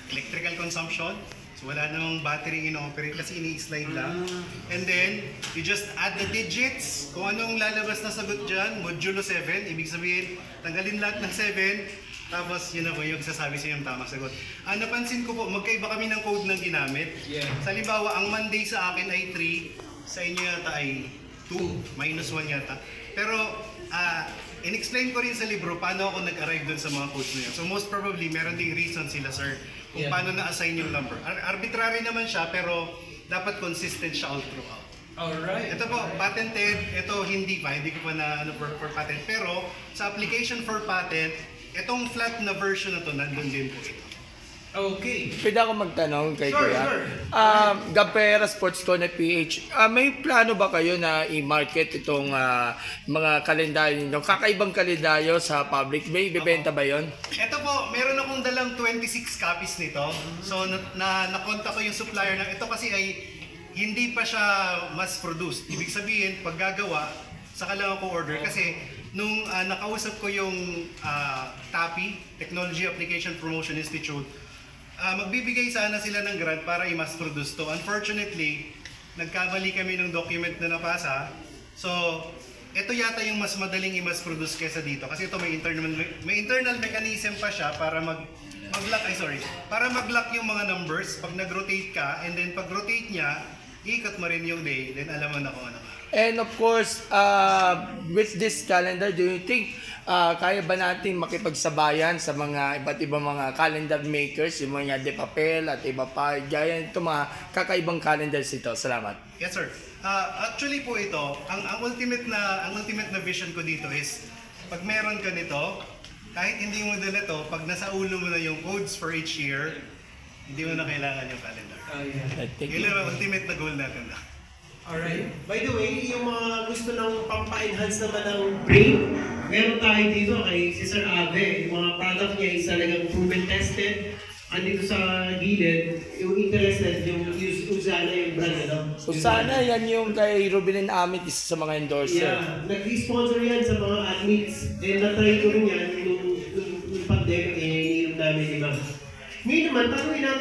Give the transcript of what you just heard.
Electrical consumption. So wala namang battery in-operate kasi ini-slide lang. And then, you just add the digits. Kung anong lalabas na sagot dyan, modulo 7. Ibig sabihin, tanggalin lahat ng 7. Tapos yun ako yung sasabi sa yung tamang sagot. Napansin ko po, magkaiba kami ng code ng ginamit. Yeah. Sa halimbawa, ang Monday sa akin ay 3. Sa inyo yata ay 2. -1 yata. Pero, in-explain ko rin sa libro paano ako nag-arrive dun sa mga codes na yun. So most probably, meron ding reason sila, sir, kung paano na-assign yung number. Arbitrary naman siya, pero dapat consistent siya all throughout. Alright. Ito po, patented. Ito hindi ko pa na for patent. Pero sa application for patent, itong flat na version na to, nandun din po ito. Okay. Pwede ako magtanong kay Sure, Kuya? sure. Gapera Sports Corner PH, may plano ba kayo na i-market itong mga kalendaryo ninyo? Kakaibang kalendaryo sa public, may ibibenta ba yon? Ito po, meron akong dalang 26 copies nito. So, nakonta ko yung supplier na ito kasi ay hindi pa siya mass produced. Ibig sabihin, pag gagawa, saka lang ako order. Kasi nung nakausap ko yung TAPI, Technology Application Promotion Institute, magbibigay sana sila ng grant para i-mass produce to. Unfortunately, nagkamali kami ng document na napasa. So, ito yata yung mas madaling i-mass produce kesa dito. Kasi ito may internal mechanism pa siya para para mag-lock yung mga numbers pag nag-rotate ka, and then pag rotate niya, ikot mo rin yung day, then alam mo na kung ano. And of course, with this calendar, do you think kaya ba natin makipagsabayan sa mga iba't ibang mga calendar makers, yung mga de papel at iba pa, gaya ito mga kakaibang calendars ito? Salamat. Yes, sir. Actually po ito, ang ultimate na vision ko dito is pag meron ka nito, kahit hindi mo dala to, pag nasa ulo mo na yung codes for each year, hindi mo na kailangan yung calendar. Yun ang ultimate na goal natin na. Alright. By the way, yung mga gusto ng pampa-enhance naman ng brain, meron tayo dito kay si Sir Ave. Yung mga product niya is talagang proven tested. Andito sa gilid, yung interested, yung Usana yung brand, ano? Usana, yan yung kay Ruben and Amit, isa sa mga endorser. Yeah, nag-sponsor yan sa mga athletes. And na-try ko rin yan, yung pandemic, iniinom namin, di ba? Ngayon naman, tanongin natin